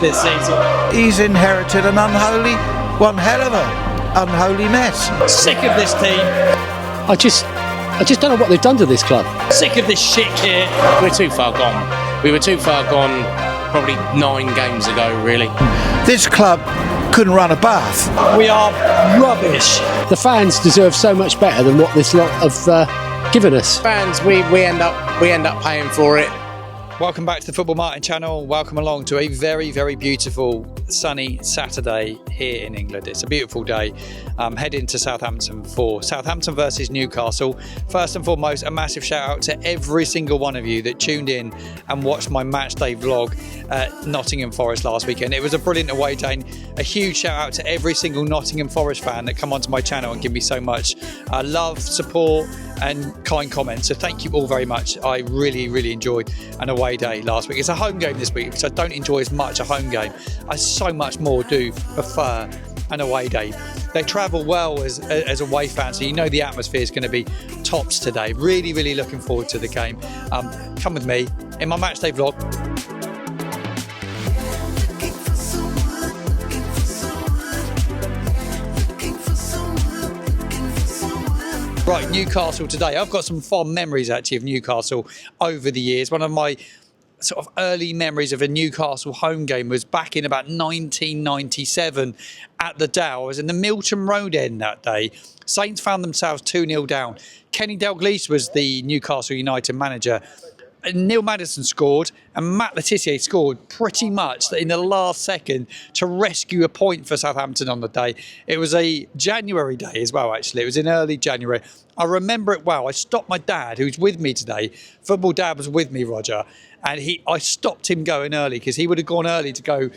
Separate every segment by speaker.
Speaker 1: this season.
Speaker 2: He's inherited an one hell of a unholy mess.
Speaker 1: Sick of this team.
Speaker 3: I just don't know what they've done to this club.
Speaker 1: Sick of this shit here.
Speaker 4: We're too far gone. We were too far gone probably 9 games ago, really.
Speaker 2: This club couldn't run a bath.
Speaker 1: We are rubbish.
Speaker 3: The fans deserve so much better than what this lot have given us.
Speaker 4: Fans, we end up paying for it.
Speaker 1: Welcome back to the Football Martin channel. Welcome along to a very, very beautiful sunny Saturday here in England. It's a beautiful day. Heading to Southampton for Southampton versus Newcastle. First and foremost, a massive shout out to every single one of you that tuned in and watched my match day vlog at Nottingham Forest last weekend. It was a brilliant away day. A huge shout out to every single Nottingham Forest fan that come onto my channel and give me so much love, support and kind comments. So thank you all very much. I really, really enjoyed an away day last week. It's a home game this week, which I don't enjoy as much a home game. I so much more do prefer an away day. They travel well as away fans, so you know the atmosphere is going to be tops today. Really, really looking forward to the game. Come with me in my match day vlog. Right, Newcastle today. I've got some fond memories actually of Newcastle over the years. One of my sort of early memories of a Newcastle home game was back in about 1997 at the Dow. I was in the Milton Road end that day. Saints found themselves 2-0 down. Kenny Dalglish was the Newcastle United manager. Neil Maddison scored and Matt Letizia scored pretty much in the last second to rescue a point for Southampton on the day. It was a January day as well, actually. It was in early January. I remember it well. I stopped my dad, who's with me today. Football dad was with me, Roger. And I stopped him going early because he would have gone early to go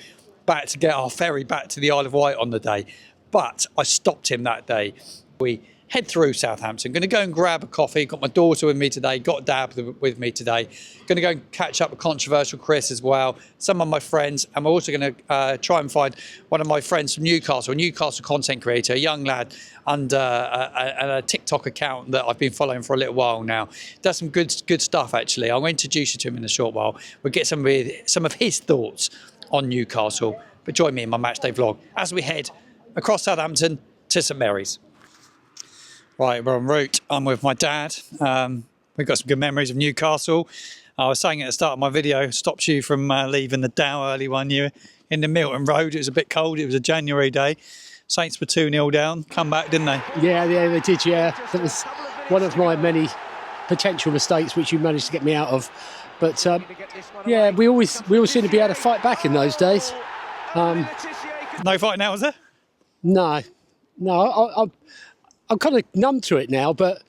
Speaker 1: back to get our ferry back to the Isle of Wight on the day. But I stopped him that day. We head through Southampton. Going to go and grab a coffee. Got my daughter with me today. Got Dad with me today. Going to go and catch up with Controversial Chris as well. Some of my friends. And we're also going to try and find one of my friends from Newcastle, a Newcastle content creator, a young lad under a TikTok account that I've been following for a little while now. Does some good stuff, actually. I'm going to introduce you to him in a short while. We'll get some of his thoughts on Newcastle. But join me in my matchday vlog as we head across Southampton to St Mary's. Right, we're en route. I'm with my dad. We've got some good memories of Newcastle. I was saying at the start of my video, stopped you from leaving the Dow early one year in the Milton Road. It was a bit cold. It was a January day. Saints were 2-0 down. Come back, didn't they?
Speaker 3: Yeah, they did, yeah. That was one of my many potential mistakes which you managed to get me out of. But, yeah, we always seem to be able to fight back in those days.
Speaker 1: No fight now, was there?
Speaker 3: No. I'm kind of numb to it now, but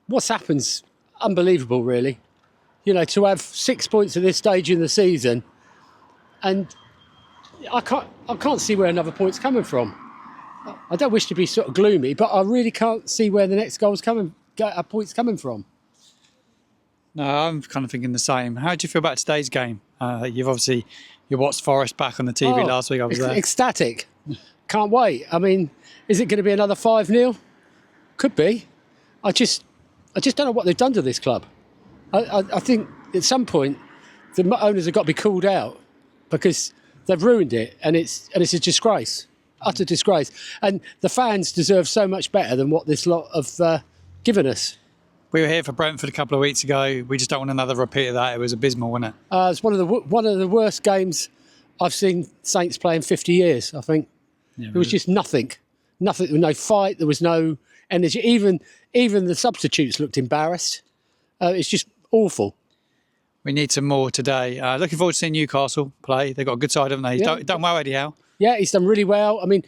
Speaker 3: what's happened's unbelievable, really. You know, to have 6 points at this stage in the season, and I can't see where another point's coming from. I don't wish to be sort of gloomy, but I really can't see where the next point's coming from.
Speaker 1: No, I'm kind of thinking the same. How do you feel about today's game? You watched Forest back on the TV last week. I was there.
Speaker 3: Ecstatic. Can't wait. I mean, is it going to be another 5-0? Could be. I just don't know what they've done to this club. I think at some point the owners have got to be called out because they've ruined it, and it's a disgrace, utter disgrace. And the fans deserve so much better than what this lot have given us.
Speaker 1: We were here for Brentford a couple of weeks ago. We just don't want another repeat of that. It was abysmal, wasn't it?
Speaker 3: It's one of the worst games I've seen Saints play in 50 years. I think it was just nothing. There was no fight. There was no energy. Even the substitutes looked embarrassed. It's just awful.
Speaker 1: We need some more today. Looking forward to seeing Newcastle play. They've got a good side, haven't they? He's done well, Eddie Howe.
Speaker 3: Yeah, he's done really well. I mean,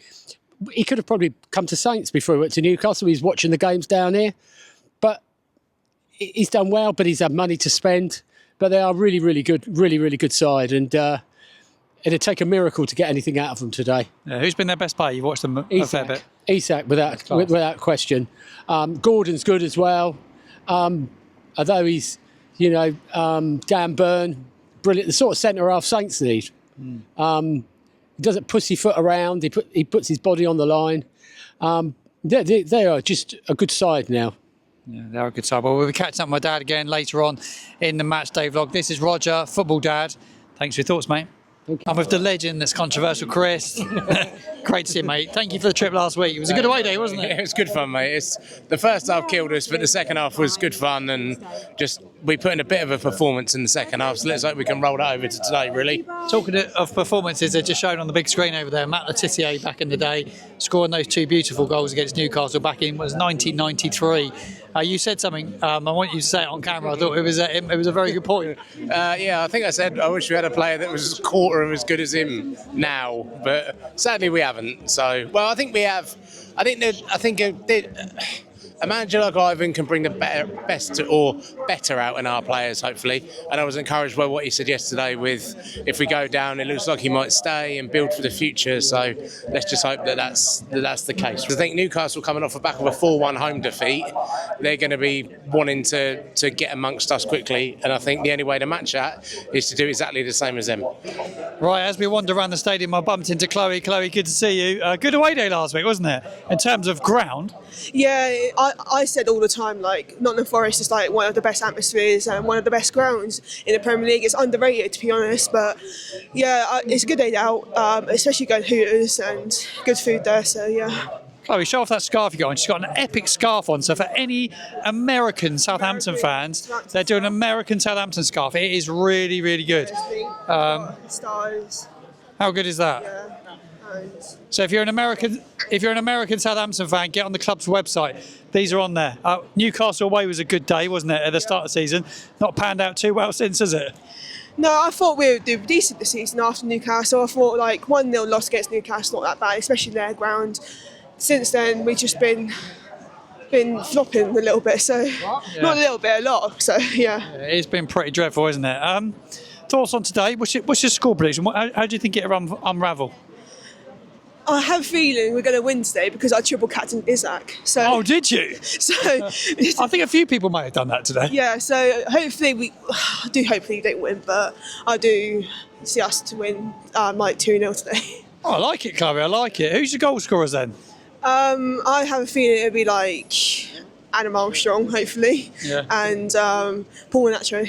Speaker 3: he could have probably come to Saints before he went to Newcastle. He's watching the games down here. But he's done well, but he's had money to spend. But they are really, really good, really, really good side. And it'd take a miracle to get anything out of them today.
Speaker 1: Yeah, who's been their best player? You've watched them a fair bit.
Speaker 3: Isak, without question. Gordon's good as well. Although he's, Dan Burn, brilliant. The sort of centre-half Saints need. He doesn't pussyfoot around. He puts his body on the line. They are just a good side now.
Speaker 1: Yeah, they're a good side. Well, we'll be catching up with my dad again later on in the match day vlog. This is Roger, Football Dad. Thanks for your thoughts, mate. I'm with the legend that's controversial, Chris. Great to see you, mate. Thank you for the trip last week. It was a good away day, wasn't it?
Speaker 4: Yeah, it was good fun, mate. The first half killed us, but the second half was good fun, and we put in a bit of a performance in the second half, so let's hope we can roll that over to today, really.
Speaker 1: Talking of performances, they're just shown on the big screen over there. Matt Letizia back in the day, scoring those 2 beautiful goals against Newcastle back in 1993. You said something. I want you to say it on camera. I thought it was a very good point.
Speaker 4: Yeah, I think I said I wish we had a player that was a quarter of as good as him now, but sadly we haven't. So, well, I think we have. I think a manager like Ivan can bring the better out in our players, hopefully. And I was encouraged by what he said yesterday with, if we go down, it looks like he might stay and build for the future. So let's just hope that's the case. I think Newcastle coming off the back of a 4-1 home defeat, they're going to be wanting to get amongst us quickly. And I think the only way to match that is to do exactly the same as them.
Speaker 1: Right, as we wander around the stadium, I bumped into Chloe. Chloe, good to see you. Good away day last week, wasn't it? In terms of ground.
Speaker 5: Yeah, I said all the time, like, Nottingham Forest is like one of the best atmospheres and one of the best grounds in the Premier League. It's underrated, to be honest, but yeah, it's a good day out, especially going Hooters and good food there, so yeah.
Speaker 1: Chloe, show off that scarf you got on. She's got an epic scarf on. So for any American Southampton fans, they're doing an American Southampton scarf. It is really, really good.
Speaker 5: Stars.
Speaker 1: How good is that?
Speaker 5: Yeah.
Speaker 1: So if you're an American Southampton fan, get on the club's website. These are on there. Newcastle away was a good day, wasn't it, at the start of the season? Not panned out too well since, has it?
Speaker 5: No, I thought we would do decent this season after Newcastle. I thought like 1-0 loss against Newcastle, not that bad, especially their ground. Since then, we've just been flopping a little bit, so not a little bit, a lot. So yeah.
Speaker 1: It's been pretty dreadful, isn't it? Thoughts on today? What's your score prediction? How do you think it'll unravel?
Speaker 5: I have a feeling we're going to win today because I triple captained Isak. So,
Speaker 1: oh, did you?
Speaker 5: So
Speaker 1: I think a few people might have done that today.
Speaker 5: Yeah, so hopefully hopefully don't win, but I do see us to win like 2-0 today.
Speaker 1: Oh, I like it, Chloe. I like it. Who's your goal scorers then?
Speaker 5: I have a feeling it'll be like Adam Armstrong, hopefully, and Paul Nacho.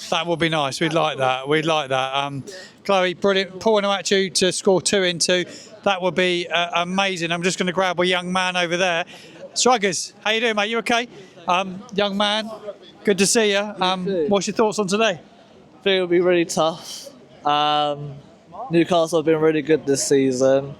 Speaker 1: That would be nice. We'd like that. Chloe, brilliant. Paul Nacho to score 2 in 2. That would be amazing. I'm just going to grab a young man over there. Struggers, how you doing, mate? You okay? Young man, good to see you. What's your thoughts on today?
Speaker 6: I think it'll be really tough. Newcastle have been really good this season,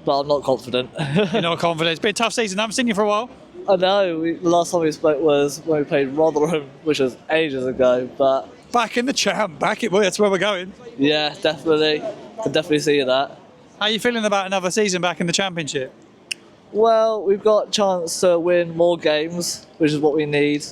Speaker 6: but I'm not confident.
Speaker 1: You're not confident? It's been a tough season. I haven't seen you for a while.
Speaker 6: I know. The last time we spoke was when we played Rotherham, which was ages ago. But
Speaker 1: back in the champ, that's where we're going.
Speaker 6: Yeah, definitely. Can definitely see that.
Speaker 1: How are you feeling about another season back in the Championship?
Speaker 6: Well, we've got a chance to win more games, which is what we need.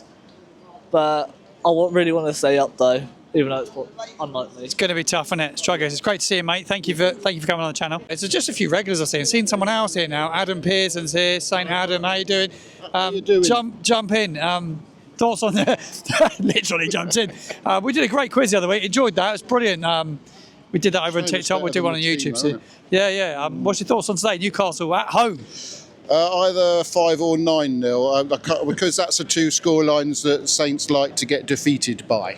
Speaker 6: But I really want to stay up though, even though it's unlikely.
Speaker 1: It's going to be tough, isn't it? Struggles. It's great to see you, mate. Thank you for coming on the channel. It's just a few regulars I've seen. I've seen someone else here now. Adam Pearson's here. St. Adam, how you doing? How you doing? Jump in. Thoughts on the literally jumped in. We did a great quiz the other week. Enjoyed that. It was brilliant. We did that over on TikTok. We'll do one on YouTube soon. Yeah. What's your thoughts on today? Newcastle at home.
Speaker 7: Either 5 or 9-0, because that's the 2 scorelines that Saints like to get defeated by.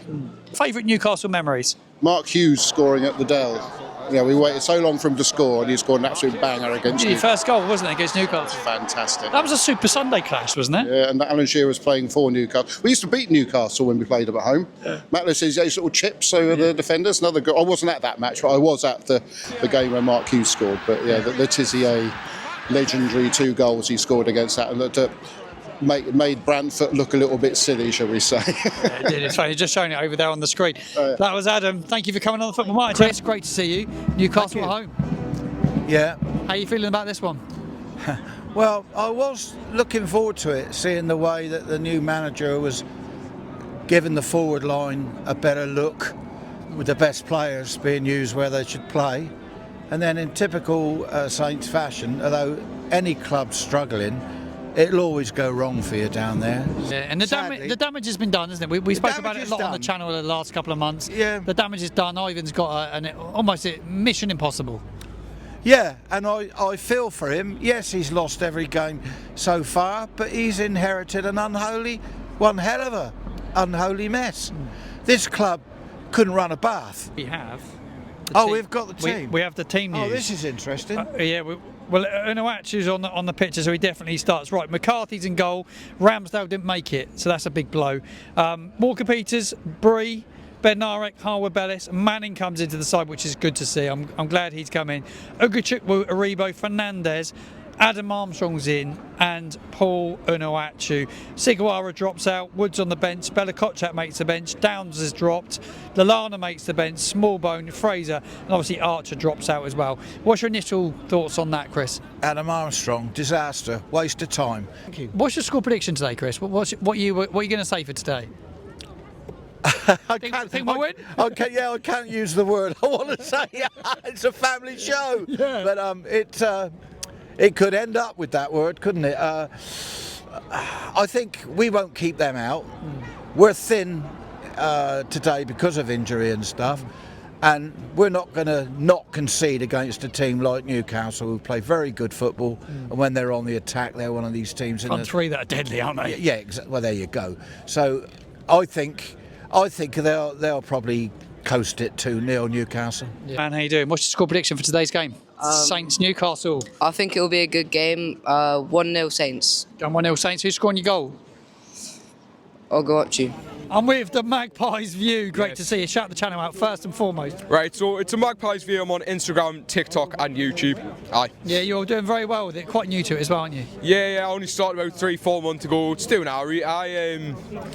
Speaker 1: Favourite Newcastle memories?
Speaker 7: Mark Hughes scoring at the Dell. Yeah, we waited so long for him to score, and he scored an absolute banger against
Speaker 1: Your first goal, wasn't it, against Newcastle?
Speaker 7: Fantastic.
Speaker 1: That was a Super Sunday clash, wasn't it?
Speaker 7: Yeah, and Alan Shearer was playing for Newcastle. We used to beat Newcastle when we played them at home. Matheus Fernandes little chips over the defenders. Another goal. I wasn't at that match, but I was at the game where Mark Hughes scored. But yeah, the Letizia legendary 2 goals he scored against that, and that made Brantford look a little bit silly, shall we say.
Speaker 1: Yeah, it did. It's funny. Just showing it over there on the screen. That was Adam. Thank you for coming on the Football Monitor. It's great to see you. Newcastle at home.
Speaker 2: Yeah.
Speaker 1: How are you feeling about this one?
Speaker 2: Well, I was looking forward to it, seeing the way that the new manager was giving the forward line a better look, with the best players being used where they should play. And then in typical Saints fashion, although any club's struggling, it'll always go wrong for you down there.
Speaker 1: Yeah, and the damage has been done, isn't it? We spoke about it a lot on the channel the last couple of months.
Speaker 2: Yeah.
Speaker 1: The damage is done. Ivan's got almost a mission impossible.
Speaker 2: Yeah, and I feel for him. Yes, he's lost every game so far, but he's inherited one hell of a unholy mess. This club couldn't run a bath.
Speaker 1: We have. the team.
Speaker 2: We've got the team.
Speaker 1: We have the team news.
Speaker 2: Oh, this is interesting.
Speaker 1: Well, Unuachu's on the picture, so he definitely starts. Right, McCarthy's in goal. Ramsdale didn't make it, so that's a big blow. Walker-Peters, Bree, Bednarek, Harwood-Bellis, Manning comes into the side, which is good to see. I'm glad he's come in. Ugochukwu, Aribo, Fernandes, Adam Armstrong's in, and Paul Unuachu. Sigawara drops out, Woods on the bench, Bella Kotchap makes the bench, Downs has dropped, Lallana makes the bench, Smallbone, Fraser, and obviously Archer drops out as well. What's your initial thoughts on that, Chris?
Speaker 2: Adam Armstrong, disaster, waste of time.
Speaker 1: Thank you. What's your score prediction today, Chris? What are you going to say for today?
Speaker 2: I
Speaker 1: think we'll win?
Speaker 2: I can't use the word I want to say. It's a family show.
Speaker 1: Yeah.
Speaker 2: But it could end up with that word, couldn't it? I think we won't keep them out. We're thin today because of injury and stuff. And we're not going to not concede against a team like Newcastle, who play very good football. And when they're on the attack, they're one of these teams.
Speaker 1: Front three that are deadly, aren't they?
Speaker 2: Yeah, well, there you go. So I think they'll probably coast it 2-0 Newcastle.
Speaker 1: Yeah. And how you doing? What's your score prediction for today's game? Saints Newcastle.
Speaker 8: I think it'll be a good game. 1-0 Saints.
Speaker 1: Going 1-0 Saints. Who's scoring your goal?
Speaker 8: I'll go up to you.
Speaker 1: I'm with the Magpies View. Great to see you. Shout the channel out first and foremost.
Speaker 9: Right, so it's a Magpies View. I'm on Instagram, TikTok and YouTube. Aye.
Speaker 1: Yeah, you're doing very well with it. Quite new to it as well, aren't you?
Speaker 9: Yeah, I only started about 3-4 months ago. It's doing alright.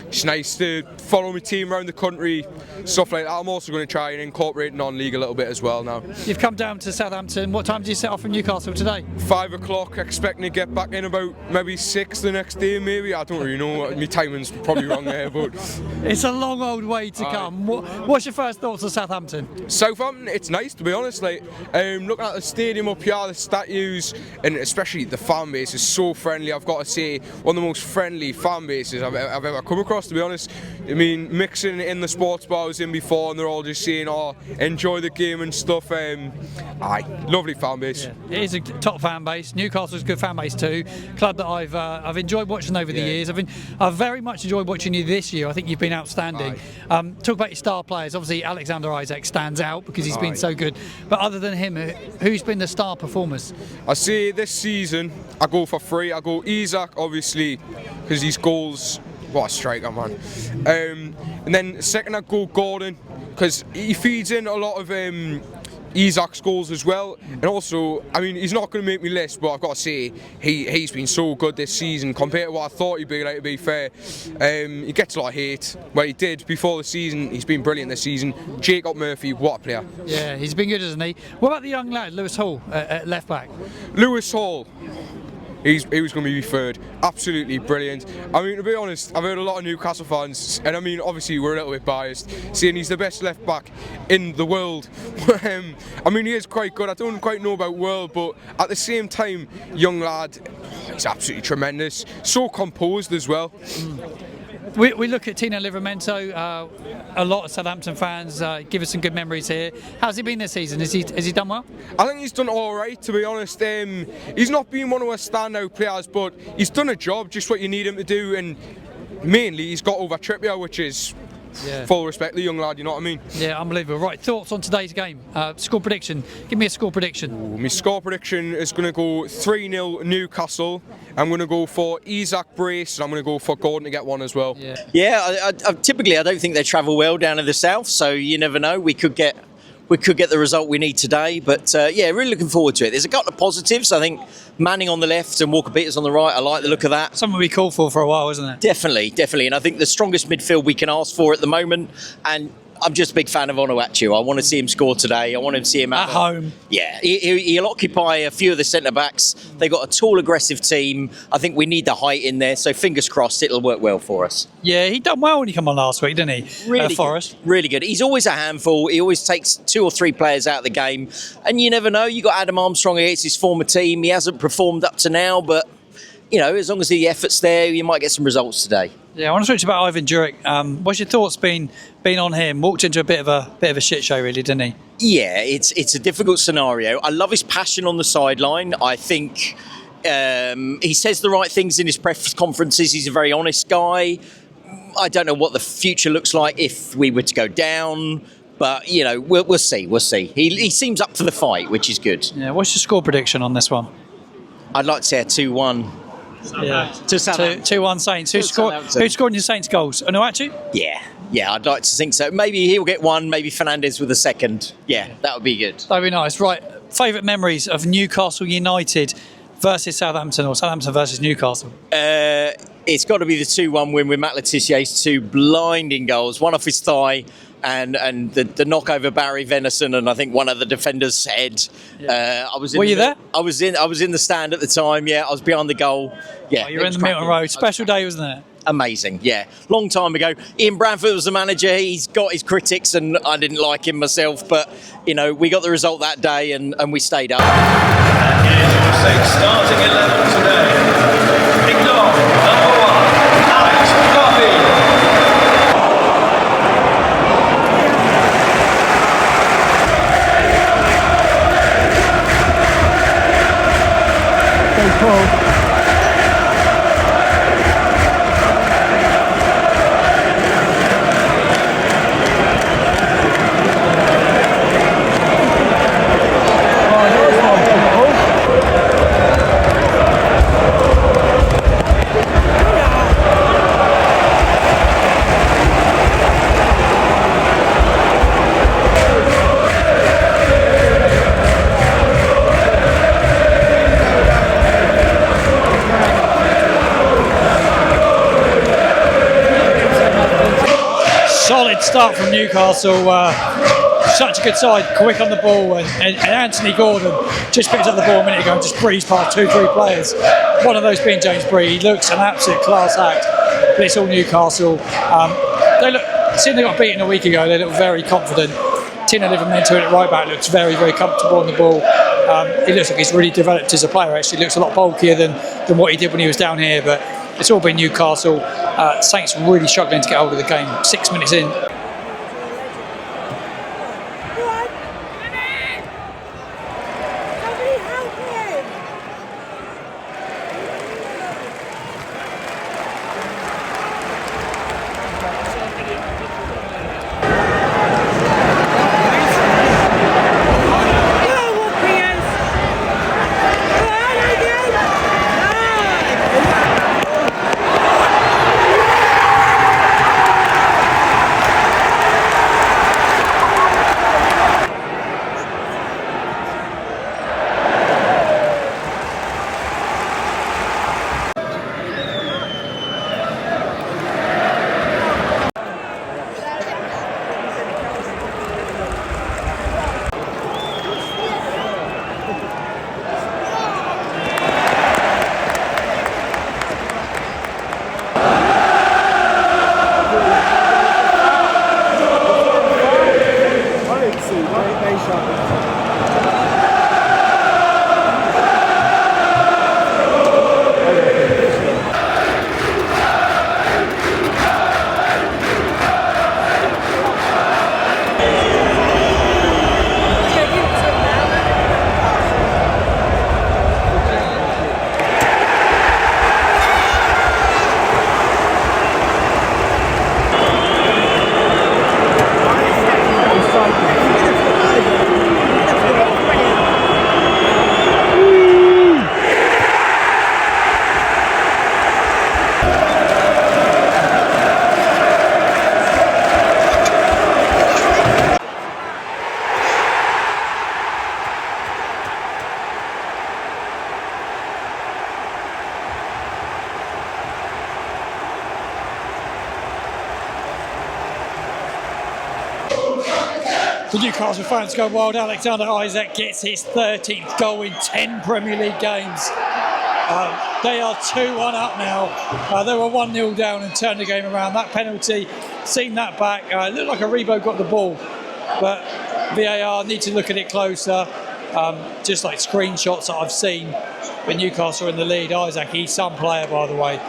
Speaker 9: It's nice to follow my team around the country, stuff like that. I'm also going to try and incorporate non-league a little bit as well now.
Speaker 1: You've come down to Southampton. What time did you set off from Newcastle today?
Speaker 9: 5 o'clock, expecting to get back in about maybe 6 the next day, maybe. I don't really know. My timing's probably wrong there, but
Speaker 1: it's a long old way to come. What's your first thoughts on Southampton?
Speaker 9: Southampton, it's nice to be honest. Like looking at the stadium up here, the statues, and especially the fan base is so friendly. I've got to say, one of the most friendly fan bases I've ever come across. To be honest, I mean, mixing in the sports bar I was in before, and they're all just saying, "Oh, enjoy the game and stuff." Lovely fan base.
Speaker 1: Yeah, it is a top fan base. Newcastle's a good fan base too. Club that I've enjoyed watching over the years. I've very much enjoyed watching you this year. I think you've been outstanding. Talk about your star players. Obviously, Alexander Isak stands out because he's been so good. But other than him, who's been the star performers?
Speaker 9: I say this season, I go for 3. I go Isak, obviously, because his goals. What a striker, man. And then second, I go Gordon, because he feeds in a lot of Isak's goals as well, and also, I mean, he's not going to make me list, but I've got to say he's been so good this season compared to what I thought he'd be. Like, to be fair, he gets a lot of hate. Well, he did before the season. He's been brilliant this season. Jacob Murphy, what a player!
Speaker 1: Yeah, he's been good, hasn't he? What about the young lad, Lewis Hall, at left back?
Speaker 9: Lewis Hall. He was going to be third. Absolutely brilliant. I mean, to be honest, I've heard a lot of Newcastle fans, and I mean, obviously we're a little bit biased, saying he's the best left back in the world. I mean, he is quite good. I don't quite know about world, but at the same time, young lad, he's absolutely tremendous. So composed as well.
Speaker 1: We look at Tino Livramento. A lot of Southampton fans give us some good memories here. How's he been this season? Has he done well?
Speaker 9: I think he's done all right, to be honest. He's not been one of our standout players, but he's done a job, just what you need him to do, and mainly he's got over Trippier, which is full respect, the young lad, you know what I mean?
Speaker 1: Yeah, unbelievable. Right, thoughts on today's game? Score prediction. Give me a score prediction.
Speaker 9: Ooh, my score prediction is going to go 3-0 Newcastle. I'm going to go for Isak brace, and I'm going to go for Gordon to get one as well.
Speaker 10: Yeah, typically I don't think they travel well down in the south, so you never know. We could get the result we need today, but really looking forward to it. There's a couple of positives. I think Manning on the left and Walker-Peters on the right. I like the look of that.
Speaker 1: Something we called for a while, isn't it?
Speaker 10: Definitely, and I think the strongest midfield we can ask for at the moment. And I'm just a big fan of Onuachu. I want to see him score today. I want to see him
Speaker 1: at home.
Speaker 10: Yeah, he'll occupy a few of the centre-backs. They've got a tall, aggressive team. I think we need the height in there, so fingers crossed it'll work well for us.
Speaker 1: Yeah, he done well when he come on last week, didn't he?
Speaker 10: Really
Speaker 1: for us.
Speaker 10: Really good. He's always a handful. He always takes 2 or 3 players out of the game. And you never know. You got Adam Armstrong against his former team. He hasn't performed up to now, but you know, as long as the effort's there, you might get some results today.
Speaker 1: Yeah, I want to switch about Ivan Juric. What's your thoughts been on him? Walked into a bit of a shit show, really, didn't he?
Speaker 10: Yeah, it's a difficult scenario. I love his passion on the sideline. I think he says the right things in his press conferences. He's a very honest guy. I don't know what the future looks like if we were to go down. But you know, we'll see. We'll see. He seems up for the fight, which is good.
Speaker 1: Yeah. What's your score prediction on this one?
Speaker 10: I'd like to say a 2-1.
Speaker 1: Yeah.
Speaker 10: To Southampton.
Speaker 1: 2-1 Saints. Who scored your Saints goals? Onuachu?
Speaker 10: Yeah, I'd like to think so. Maybe he'll get one, maybe Fernandes with a second. Yeah, that would be good.
Speaker 1: That'd be nice. Right. Favourite memories of Newcastle United versus Southampton, or Southampton versus Newcastle?
Speaker 10: It's got to be the 2-1 win with Matt Letizier's 2 blinding goals, one off his thigh and the knock over Barry Venison, and I think one of the defenders' head.
Speaker 1: Yeah.
Speaker 10: I was.
Speaker 1: Were you there?
Speaker 10: I was in the stand at the time. Yeah, I was behind the goal. Yeah,
Speaker 1: Oh, you were in the Milton Road. Special day, wasn't it?
Speaker 10: Amazing, yeah. Long time ago. Ian Bradford was the manager. He's got his critics, and I didn't like him myself. But you know, we got the result that day, and we stayed up.
Speaker 11: Starting 11 today. Kicked off, number 1, Alex Magpies.
Speaker 1: Solid start from Newcastle. Such a good side, quick on the ball, and Anthony Gordon just picked up the ball a minute ago and just breezed past 2-3 players. One of those being James Bree. He looks an absolute class act, but it's all Newcastle. Seeing they got beaten a week ago, they look very confident. Tino Livramento at right back looks very, very comfortable on the ball. He looks like he's really developed as a player. Actually, looks a lot bulkier than what he did when he was down here. But it's all been Newcastle. Saints really struggling to get hold of the game. 6 minutes in. The Newcastle fans go wild. Alexander Isak gets his 13th goal in 10 Premier League games. They are 2-1 up now. They were 1-0 down and turned the game around. That penalty, seen that back. It looked like Aribo got the ball, but VAR need to look at it closer. Just like screenshots that I've seen when Newcastle are in the lead. Isak, he's some player, by the way.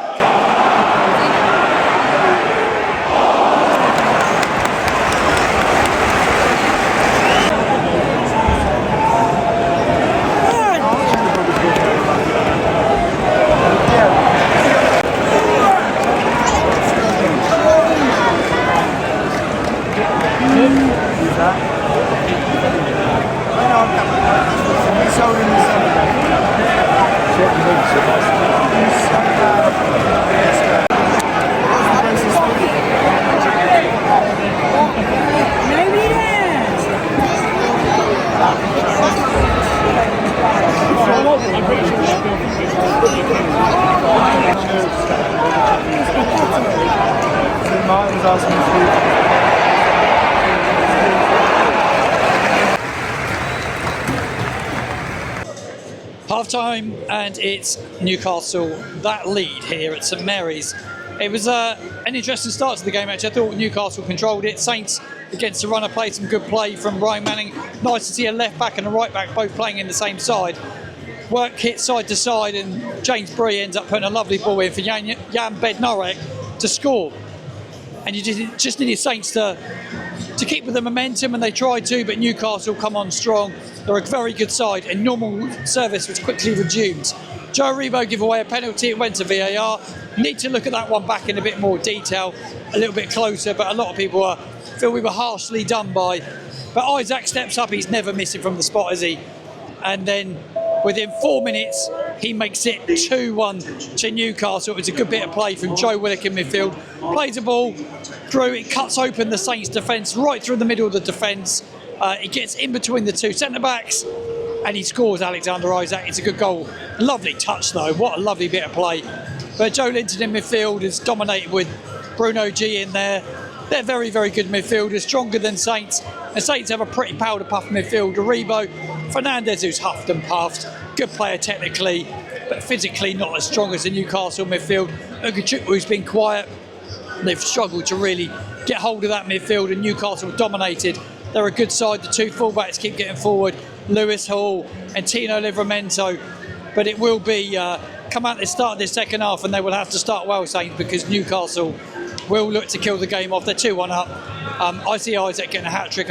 Speaker 1: Half time, and it's Newcastle that lead here at St Mary's. It was an interesting start to the game, actually. I thought Newcastle controlled it. Saints against the runner played some good play from Ryan Manning. Nice to see a left back and a right back both playing in the same side. Work hit side to side, and James Bree ends up putting a lovely ball in for Jan Bednarek to score. And you just needed Saints to keep with the momentum, and they tried to, but Newcastle come on strong. They're a very good side, and normal service was quickly resumed. Joe Aribo gave away a penalty. It went to VAR. Need to look at that one back in a bit more detail, a little bit closer, but a lot of people feel we were harshly done by. But Isak steps up. He's never missing from the spot, is he? And then within 4 minutes, he makes it 2-1 to Newcastle. It was a good bit of play from Joe Willock in midfield. Plays the ball through. It cuts open the Saints defence, right through the middle of the defence. It gets in between the two centre-backs, and he scores, Alexander Isak. It's a good goal. Lovely touch, though. What a lovely bit of play. But Joe Linton in midfield is dominated with Bruno G in there. They're very, very good midfielders, stronger than Saints. And Saints have a pretty powder-puff midfield. Aribo, Fernandes, who's huffed and puffed. Good player technically, but physically not as strong as the Newcastle midfield. Ugachukwu, who's been quiet. They've struggled to really get hold of that midfield, and Newcastle dominated. They're a good side. The two fullbacks keep getting forward, Lewis Hall and Tino Livramento. But it will be come out at the start of this second half, and they will have to start well, Saints, because Newcastle will look to kill the game off. They're 2-1 up. I see Isak getting a hat-trick.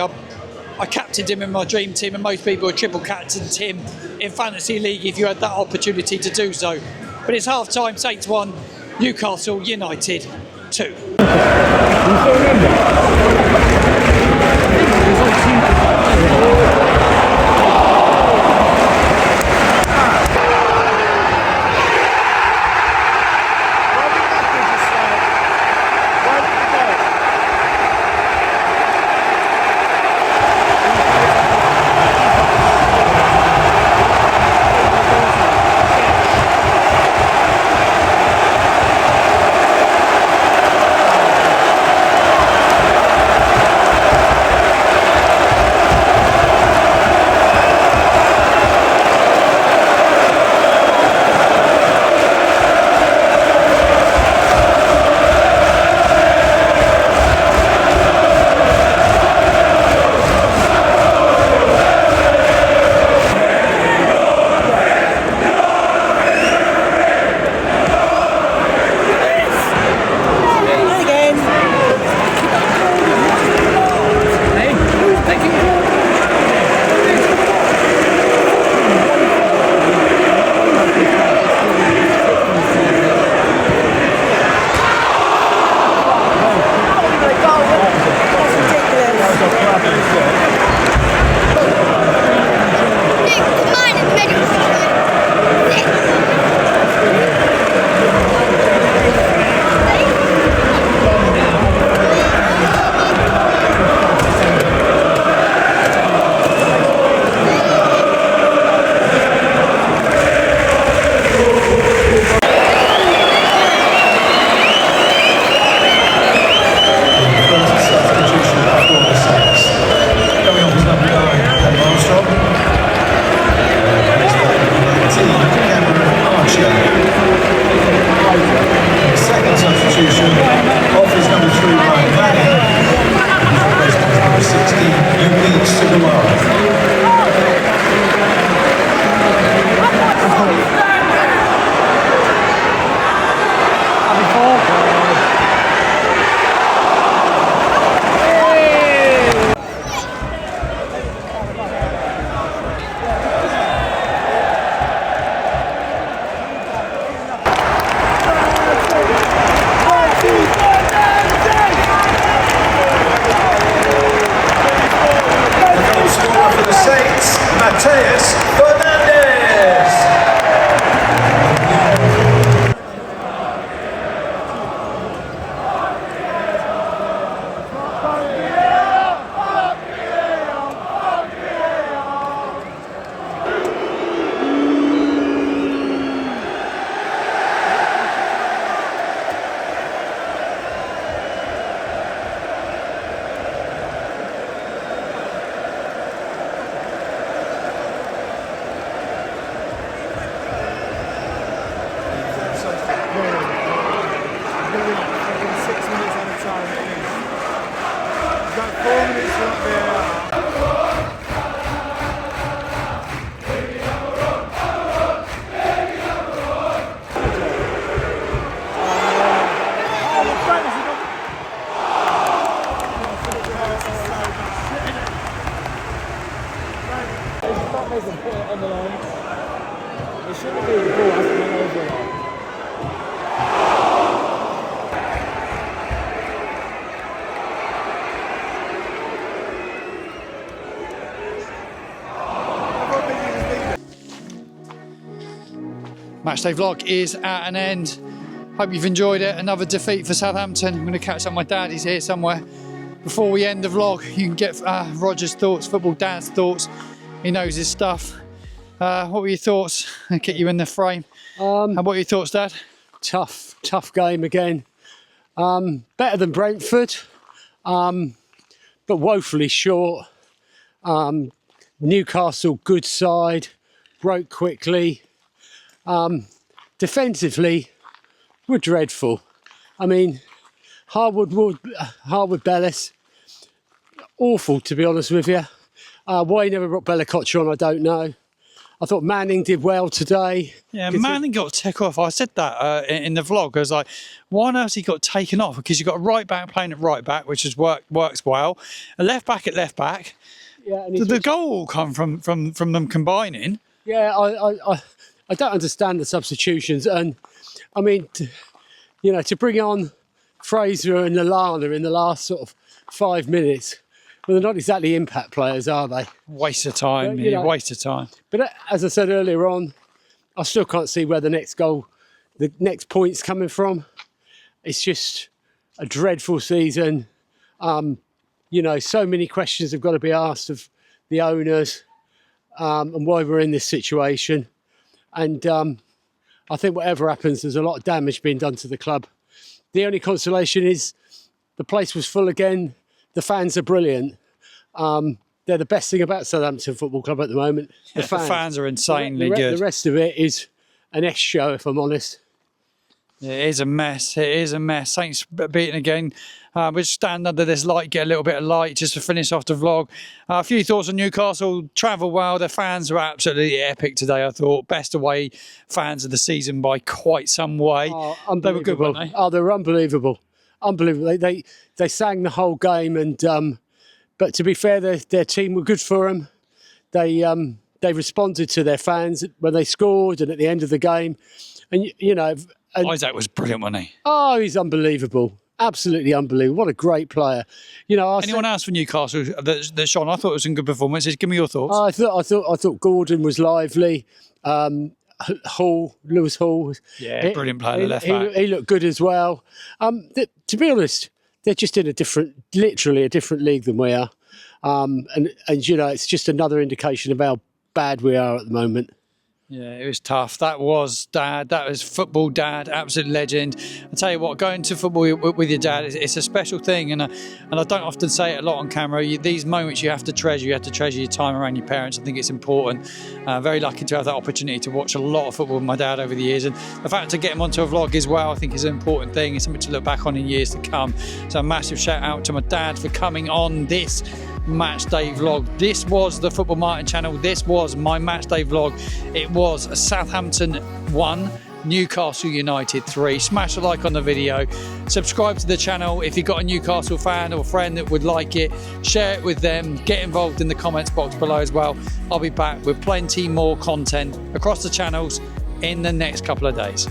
Speaker 1: I captained him in my dream team, and most people have triple captained him in Fantasy League if you had that opportunity to do so. But it's half-time, Saints 1, Newcastle United 2. Matchday vlog is at an end. Hope you've enjoyed it. Another defeat for Southampton. I'm going to catch up with my dad. He's here somewhere. Before we end the vlog, you can get Roger's thoughts, football dad's thoughts. He knows his stuff. What were your thoughts? I'll get you in the frame. And what are your thoughts, Dad?
Speaker 3: Tough game again. Better than Brentford, but woefully short. Newcastle, good side, broke quickly. Defensively, we're dreadful. I mean, Harwood Bellis, awful to be honest with you. Why he never brought Bella-Kotcher on, I don't know. I thought Manning did well today.
Speaker 1: Yeah, Manning got taken off. I said that in the vlog. I was like, why on earth he got taken off? Because you've got a right back playing at right back, which works well. A left back at left back. Yeah, and the goal will come from them combining.
Speaker 3: Yeah, I don't understand the substitutions. And, I mean, to bring on Fraser and Lallana in the last sort of 5 minutes, well, they're not exactly impact players, are they?
Speaker 1: Waste of time, waste of time.
Speaker 3: But as I said earlier on, I still can't see where the next point's coming from. It's just a dreadful season. So many questions have got to be asked of the owners and why we're in this situation. And I think whatever happens, there's a lot of damage being done to the club. The only consolation is the place was full again. The fans are brilliant. They're the best thing about Southampton Football Club at the moment.
Speaker 1: The fans are insanely good.
Speaker 3: The rest of it is an S show, if I'm honest.
Speaker 1: It is a mess. It is a mess. Saints beaten again. We'll stand under this light, get a little bit of light just to finish off the vlog. A few thoughts on Newcastle. Travel well. The fans were absolutely epic today, I thought. Best away fans of the season by quite some way. They were good, weren't they?
Speaker 3: Oh, they were unbelievable. Unbelievable. They sang the whole game, and but to be fair, their team were good for them. They responded to their fans when they scored and at the end of the game. And,
Speaker 1: Isak was brilliant, wasn't he?
Speaker 3: Oh, he's unbelievable. Absolutely unbelievable. What a great player.
Speaker 1: Anyone else for Newcastle that shone? I thought it was some good performances. Give me your thoughts.
Speaker 3: I thought Gordon was lively. Lewis Hall.
Speaker 1: Yeah, brilliant player, left back.
Speaker 3: He looked good as well. To be honest, they're just in literally a different league than we are. And it's just another indication of how bad we are at the moment.
Speaker 1: Yeah, it was tough. That was Dad. That was football dad, absolute legend. I tell you what, going to football with your dad, it's a special thing, and I don't often say it a lot on camera. These moments you have to treasure. You have to treasure your time around your parents. I think it's important. Very lucky to have that opportunity to watch a lot of football with my dad over the years, and the fact to get him onto a vlog as well, I think is an important thing. It's something to look back on in years to come. So a massive shout out to my dad for coming on this match day vlog. This was the Football Martin channel. This was my match day vlog. It was Southampton 1, Newcastle United 3. Smash a like on the video. Subscribe to the channel if you've got a Newcastle fan or friend that would like it. Share it with them. Get involved in the comments box below as well. I'll be back with plenty more content across the channels in the next couple of days.